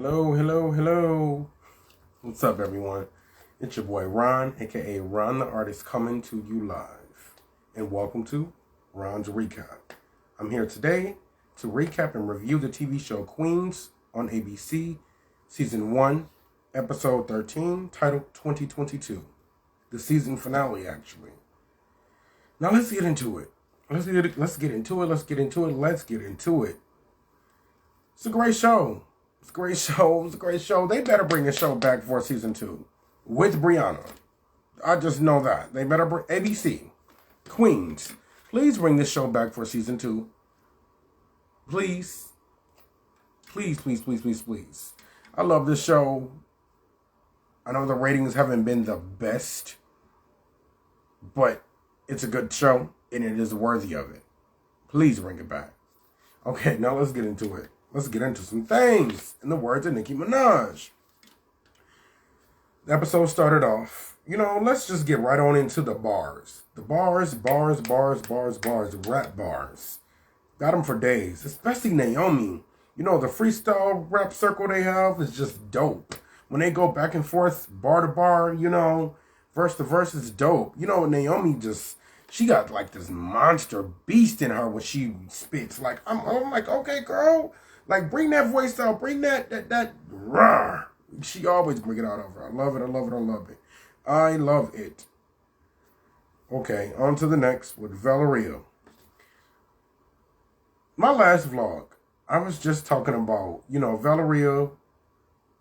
Hello, hello, hello. What's up, everyone? It's your boy Ron, aka Ron the Artist, coming to you live. And welcome to Ron's Recap. I'm here today to recap and review the TV show Queens on ABC, Season 1, Episode 13, titled 2022. The season finale, actually. Now let's get into it. Let's get into it. It's a great show. It's a great show. They better bring the show back for season 2 with Brianna. I just know that. They better bring ABC. Queens. Please bring this show back for season 2. Please. Please. I love this show. I know the ratings haven't been the best, but it's a good show and it is worthy of it. Please bring it back. Okay, now let's get into it. Let's get into some things, in the words of Nicki Minaj. The episode started off, let's just get right on into the bars. The bars, rap bars. Got them for days, especially Naomi. The freestyle rap circle they have is just dope. When they go back and forth, bar to bar, verse to verse is dope. Naomi she got like this monster beast in her when she spits. Like, I'm like, okay, girl. Like, bring that voice out. Bring that roar. She always bring it out of her. I love it. Okay, on to the next with Valeria. My last vlog, I was just talking about, Valeria.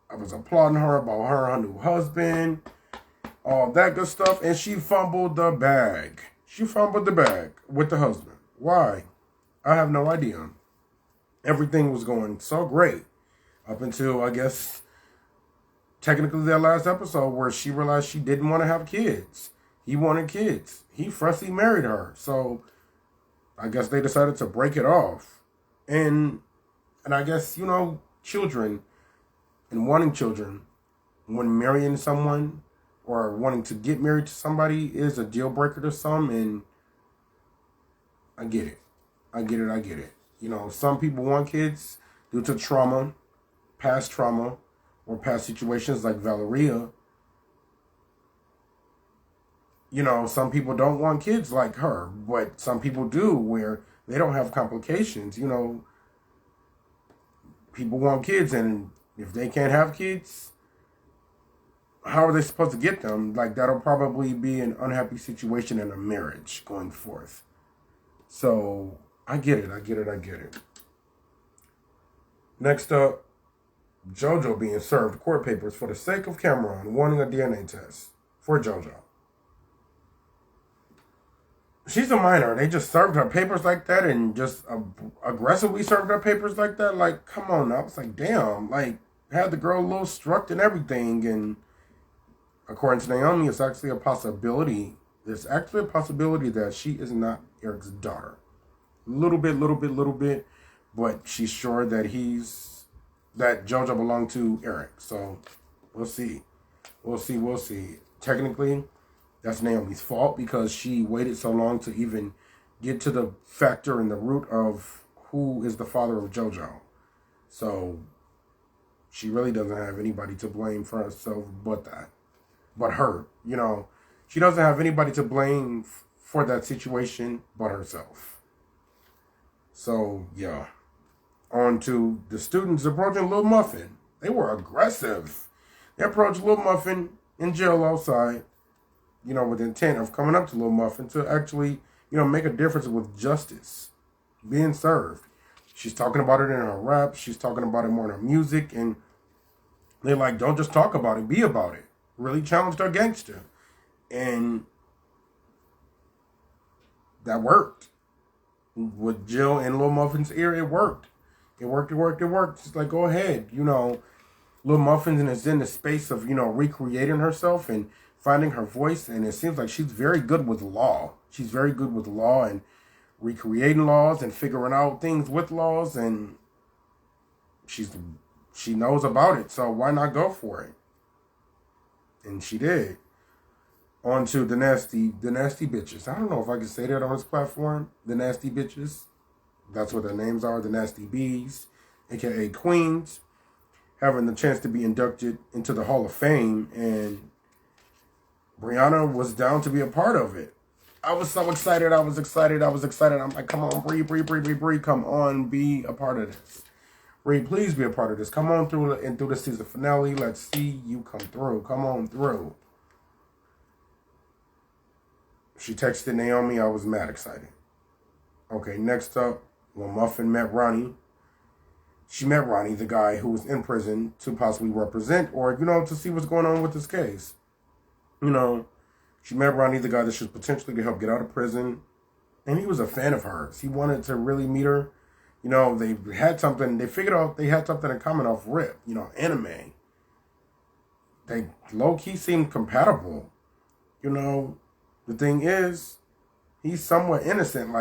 I was applauding her about her new husband, all that good stuff, and she fumbled the bag. She fumbled the bag with the husband. Why? I have no idea. Everything was going so great up until, I guess, technically that last episode where she realized she didn't want to have kids. He wanted kids. He freshly married her. So I guess they decided to break it off. And I guess, children and wanting children when marrying someone or wanting to get married to somebody is a deal breaker to some, and I get it. Some people want kids due to trauma, or past situations like Valeria. Some people don't want kids like her, but some people do where they don't have complications. People want kids, and if they can't have kids, how are they supposed to get them? Like, that'll probably be an unhappy situation in a marriage going forth. So, I get it. Next up, JoJo being served court papers for the sake of Cameron wanting a DNA test for JoJo. She's a minor. They just served her papers like that and just aggressively served her papers like that. Like, come on now. It's like, damn. Like, had the girl a little struck and everything. And according to Naomi, it's actually a possibility. There's actually a possibility that she is not Eric's daughter. Little bit. But she's sure that JoJo belonged to Eric. So, we'll see. Technically, that's Naomi's fault because she waited so long to even get to the factor and the root of who is the father of JoJo. So, she really doesn't have anybody to blame for herself but her. She doesn't have anybody to blame for that situation but herself. So, yeah. On to the students approaching Lil Muffin. They were aggressive. They approached Lil Muffin in jail outside, with the intent of coming up to Lil Muffin to actually, make a difference with justice being served. She's talking about it in her rap. She's talking about it more in her music. And they're like, don't just talk about it, be about it. Really challenged her gangster. And that worked. With Jill and Lil Muffin's ear, it worked. It worked. It's like, go ahead. Lil Muffin is in the space of, recreating herself and finding her voice. And it seems like she's very good with law. She's very good with law and recreating laws and figuring out things with laws. And she knows about it. So why not go for it? And she did. On to the nasty bitches. I don't know if I can say that on this platform. The nasty bitches. That's what their names are. The nasty bees, aka queens, having the chance to be inducted into the Hall of Fame, and Brianna was down to be a part of it. I was so excited. I was excited. I'm like, come on, Bree, come on, be a part of this. Bree, please be a part of this. Come on through the season finale. Let's see you come through. Come on through. She texted Naomi. I was mad excited. Okay, next up, when Muffin met Ronnie. She met Ronnie, the guy who was in prison, to possibly represent or, to see what's going on with this case. She met Ronnie, the guy that should potentially help get out of prison. And he was a fan of hers. He wanted to really meet her. They had something. They figured out they had something in common off rip. Anime. They low-key seemed compatible. The thing is, he's somewhat innocent.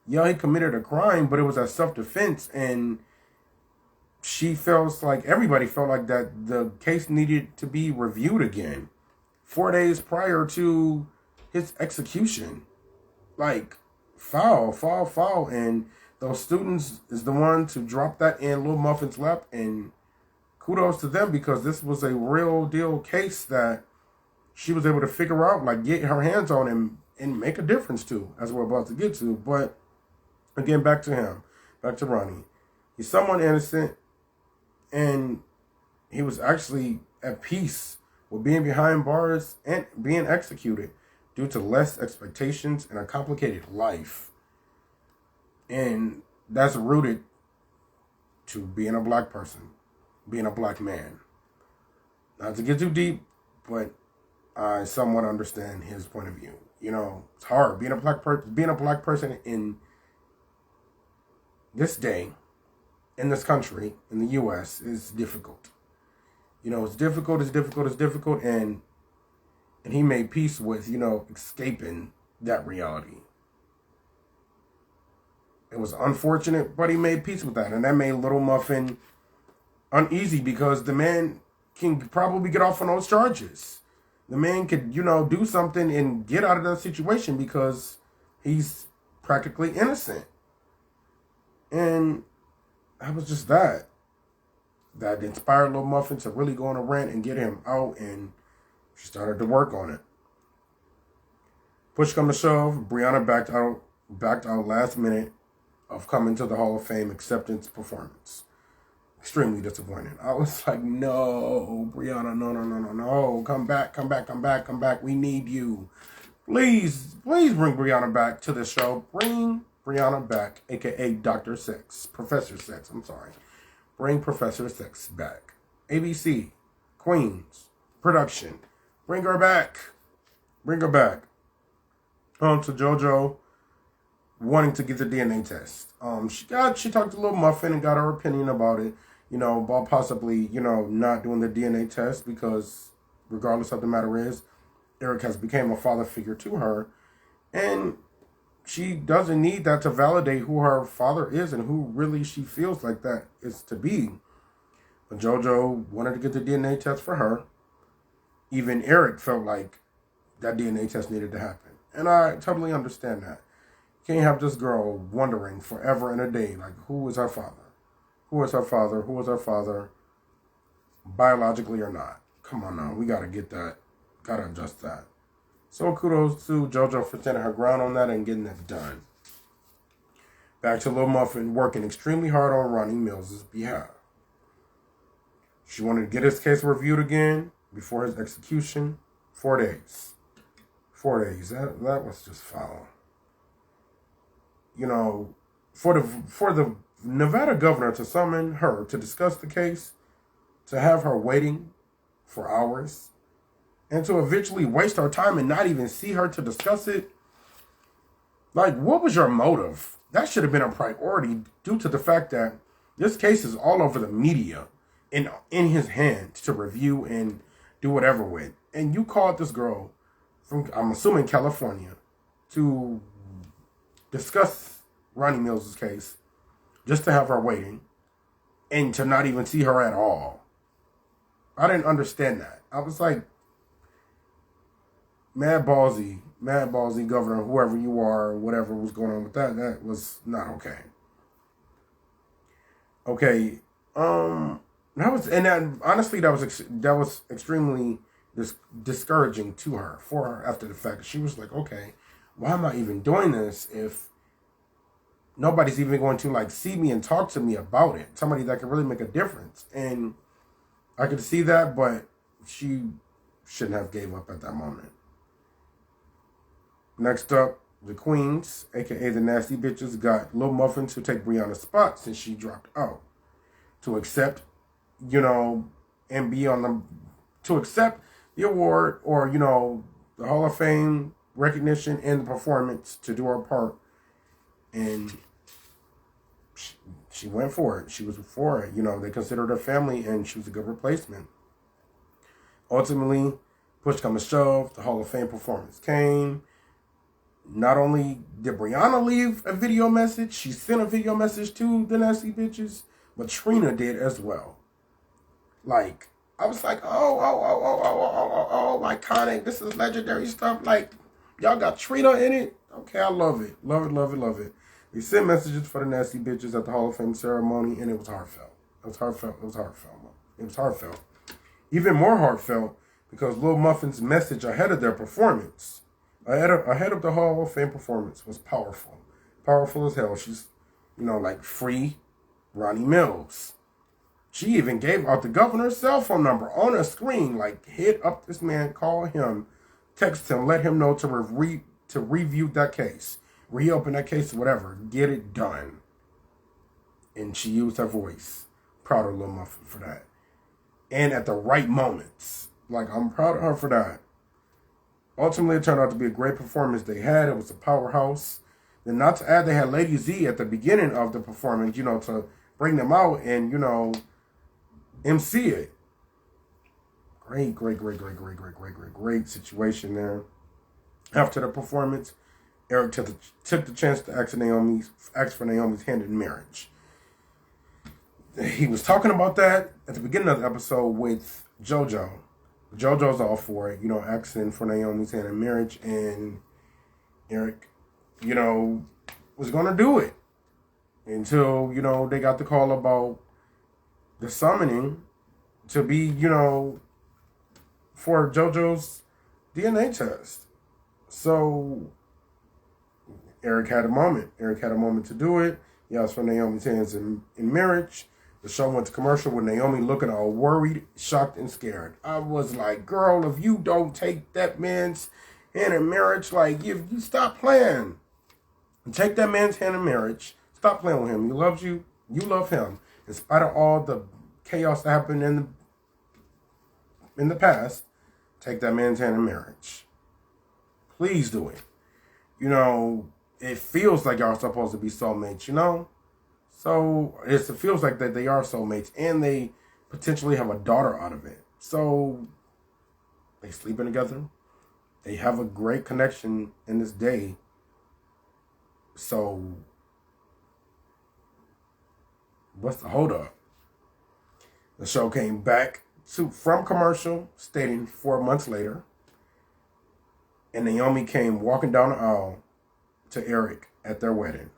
He committed a crime, but it was as self-defense. And she feels like, everybody felt like that the case needed to be reviewed again 4 days prior to his execution. Foul. And those students is the one to drop that in Lil Muffin's lap, and kudos to them, because this was a real deal case that she was able to figure out, get her hands on and make a difference to, as we're about to get to. But again, back to him, back to Ronnie. He's someone innocent, and he was actually at peace with being behind bars and being executed due to less expectations and a complicated life. And that's rooted to being a black person, being a black man. Not to get too deep, but I somewhat understand his point of view. It's hard being a black person in this day, in this country, in the U.S. is difficult. It's difficult, and he made peace with, escaping that reality. It was unfortunate, but he made peace with that. And that made Little Muffin uneasy, because the man can probably get off on those charges. The man could, do something and get out of that situation, because he's practically innocent. And that was just that inspired Little Muffin to really go on a rant and get him out, and she started to work on it. Push come to shove, Brianna backed out last minute of coming to the Hall of Fame acceptance performance. Extremely disappointed. I was like, no, Brianna, no. Come back. We need you. Please bring Brianna back to the show. Bring Brianna back, a.k.a. Dr. Sex. Professor Sex, I'm sorry. Bring Professor Sex back. ABC, Queens, production. Bring her back. To JoJo wanting to get the DNA test. She talked to Lil Muffin and got her opinion about it, about possibly, not doing the DNA test, because regardless of the matter is, Eric has become a father figure to her, and she doesn't need that to validate who her father is and who really she feels like that is to be. But JoJo wanted to get the DNA test for her. Even Eric felt like that DNA test needed to happen. And I totally understand that. You can't have this girl wondering forever and a day, who is her father? Who is her father? Biologically or not. Come on now, we gotta get that. Gotta adjust that. So kudos to JoJo for standing her ground on that and getting that done. Back to Lil Muffin working extremely hard on Ronnie Mills' behalf. She wanted to get his case reviewed again before his execution. 4 days. 4 days. That was just foul. For the Nevada governor to summon her to discuss the case, to have her waiting for hours, and to eventually waste our time and not even see her to discuss it. What was your motive? That should have been a priority, due to the fact that this case is all over the media and in his hands to review and do whatever with. And you called this girl from, I'm assuming, California, to discuss Ronnie Mills' case, just to have her waiting and to not even see her at all. I didn't understand that. I was like, mad ballsy governor, whoever you are, whatever was going on with that was not okay. Okay, Honestly, that was extremely discouraging to her, for her, after the fact. She was like, okay, why am I even doing this if nobody's even going to like see me and talk to me about it? Somebody that can really make a difference. And I could see that, but she shouldn't have gave up at that moment. Next up, the Queens, aka the Nasty Bitches, got Lil Muffin to take Brianna's spot since she dropped out. To accept, and be on to accept the award, or, the Hall of Fame recognition and the performance, to do her part. And she went for it. She was for it. They considered her family, and she was a good replacement. Ultimately, push come to shove, the Hall of Fame performance came. Not only did Brianna leave a video message, she sent a video message to the Nasty Bitches, but Trina did as well. Like, I was like, oh, iconic. This is legendary stuff. Like, y'all got Trina in it? Okay, I love it. Love it. They sent messages for the Nasty Bitches at the Hall of Fame ceremony, and it was heartfelt. It was heartfelt. Even more heartfelt because Lil Muffin's message ahead of their performance, ahead of the Hall of Fame performance, was powerful. Powerful as hell. She's, like, free Ronnie Mills. She even gave out the governor's cell phone number on her screen. Like, hit up this man, call him, text him, let him know to review that case, reopen that case, whatever, get it done. And she used her voice. Proud of Lil Muffin for that. And at the right moments. Like, I'm proud of her for that. Ultimately, it turned out to be a great performance they had. It was a powerhouse. Then, not to add, they had Lady Z at the beginning of the performance, to bring them out and, MC it. Great situation there. After the performance, Eric took the chance to ask for Naomi's hand in marriage. He was talking about that at the beginning of the episode with JoJo. JoJo's all for it, asking for Naomi's hand in marriage, and Eric, was going to do it until, they got the call about the summoning to be, for JoJo's DNA test. So Eric had a moment. To do it. He asked for Naomi's hands in marriage. The show went to commercial with Naomi looking all worried, shocked, and scared. I was like, girl, if you don't take that man's hand in marriage, like, you stop playing. Take that man's hand in marriage. Stop playing with him. He loves you. You love him. In spite of all the chaos that happened in the past, take that man's hand in marriage. Please do it. It feels like y'all are supposed to be soulmates, So it feels like that they are soulmates, and they potentially have a daughter out of it. So they sleeping together. They have a great connection in this day. So what's the hold up? The show came back from commercial, stating 4 months later, and Naomi came walking down the aisle to Eric at their wedding.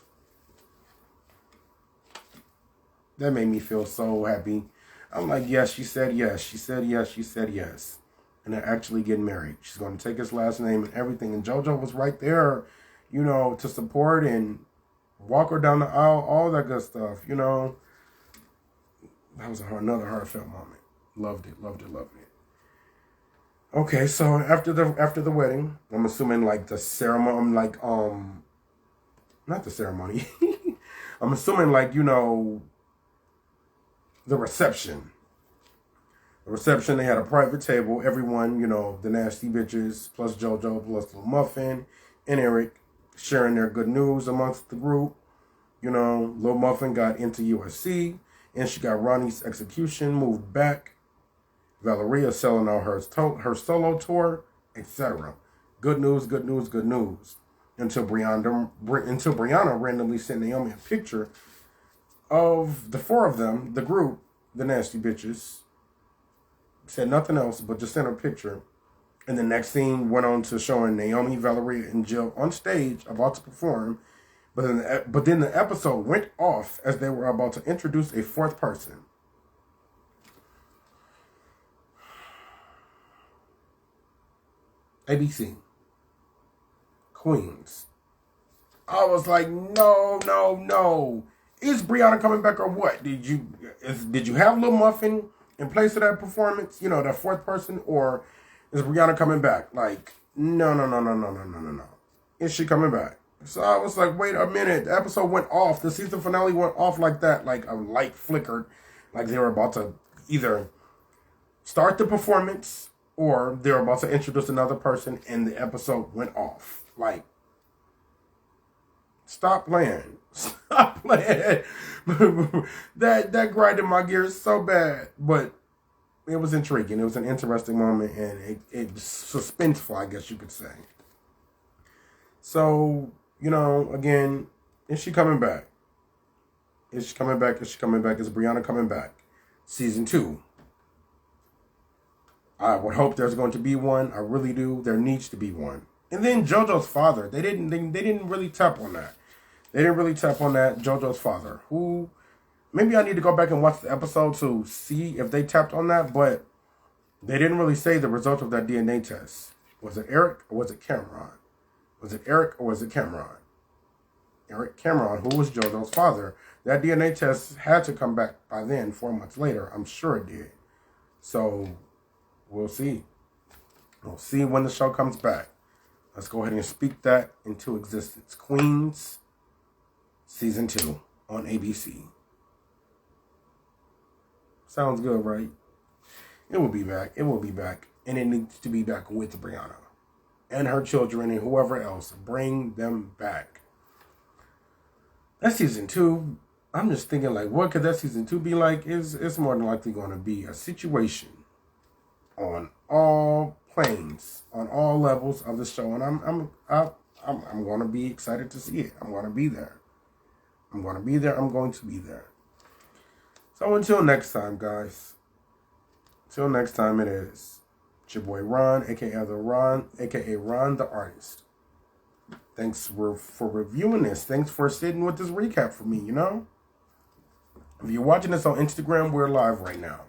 That made me feel so happy. I'm like, yes, she said yes. She said yes. She said yes. And they're actually getting married. She's going to take his last name and everything. And JoJo was right there, to support and walk her down the aisle, all that good stuff, That was another heartfelt moment. Loved it. Okay, so after the wedding, I'm assuming like the ceremony, not the ceremony. I'm assuming like, the reception. The reception, they had a private table. Everyone, the Nasty Bitches, plus JoJo, plus Lil Muffin, and Eric sharing their good news amongst the group. Lil Muffin got into USC, and she got Ronnie's execution moved back. Valeria selling out her solo tour, etc. Good news. Until Brianna randomly sent Naomi a picture of the four of them, the group, the Nasty Bitches. Said nothing else, but just sent a picture. And the next scene went on to showing Naomi, Valeria, and Jill on stage about to perform. But then the episode went off as they were about to introduce a fourth person. ABC. Queens. I was like, no, no, no. Is Brianna coming back or what? Did you have Lil Muffin in place of that performance? You know, that fourth person, or is Brianna coming back? Like, no, no, no, no, no, no, no, no, no. Is she coming back? So I was like, wait a minute. The episode went off. The season finale went off like that. Like a light flickered. Like they were about to either start the performance or they were about to introduce another person and the episode went off. Like, stop playing. Stop playing. that grinded my gears so bad. But it was intriguing. It was an interesting moment and it was suspenseful, I guess you could say. So, you know, again, is she coming back? Is she coming back? Is she coming back? Is Brianna coming back? Season 2. I would hope there's going to be one. I really do. There needs to be one. And then JoJo's father. They didn't really tap on that. They didn't really tap on that. JoJo's father. Who, maybe I need to go back and watch the episode to see if they tapped on that, but they didn't really say the result of that DNA test. Was it Eric or was it Cameron? Was it Eric or was it Cameron? Eric Cameron, who was JoJo's father. That DNA test had to come back by then, 4 months later. I'm sure it did. So, we'll see. We'll see when the show comes back. Let's go ahead and speak that into existence. Queens, Season 2 on ABC. Sounds good, right? It will be back. It will be back. And it needs to be back with Brianna and her children and whoever else. Bring them back. That's Season 2. I'm just thinking, like, what could that Season 2 be like? It's more than likely going to be a situation on all planes, on all levels of the show. And I'm going to be excited to see it. I'm going to be there. I'm going to be there. I'm going to be there. So until next time, guys. Until next time, it is it's your boy Ron, a.k.a. Ron the Artist. Thanks for reviewing this. Thanks for sitting with this recap for me, you know? If you're watching this on Instagram, we're live right now.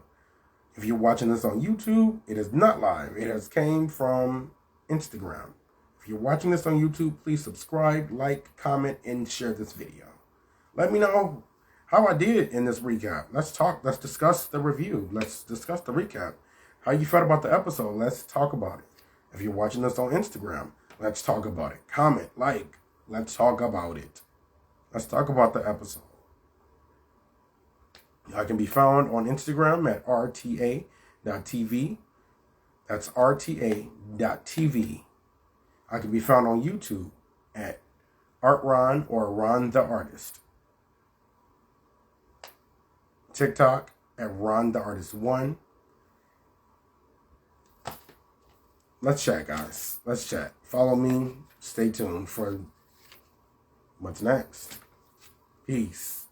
If you're watching this on YouTube, it is not live. It has came from Instagram. If you're watching this on YouTube, please subscribe, like, comment, and share this video. Let me know how I did in this recap. Let's talk. Let's discuss the review. Let's discuss the recap. How you felt about the episode. Let's talk about it. If you're watching this on Instagram, let's talk about it. Comment, like. Let's talk about it. Let's talk about the episode. I can be found on Instagram at rta.tv. That's rta.tv. I can be found on YouTube at ArtRon or Ron the Artist. TikTok at Ron the Artist 1. Let's chat, guys. Let's chat. Follow me. Stay tuned for what's next. Peace.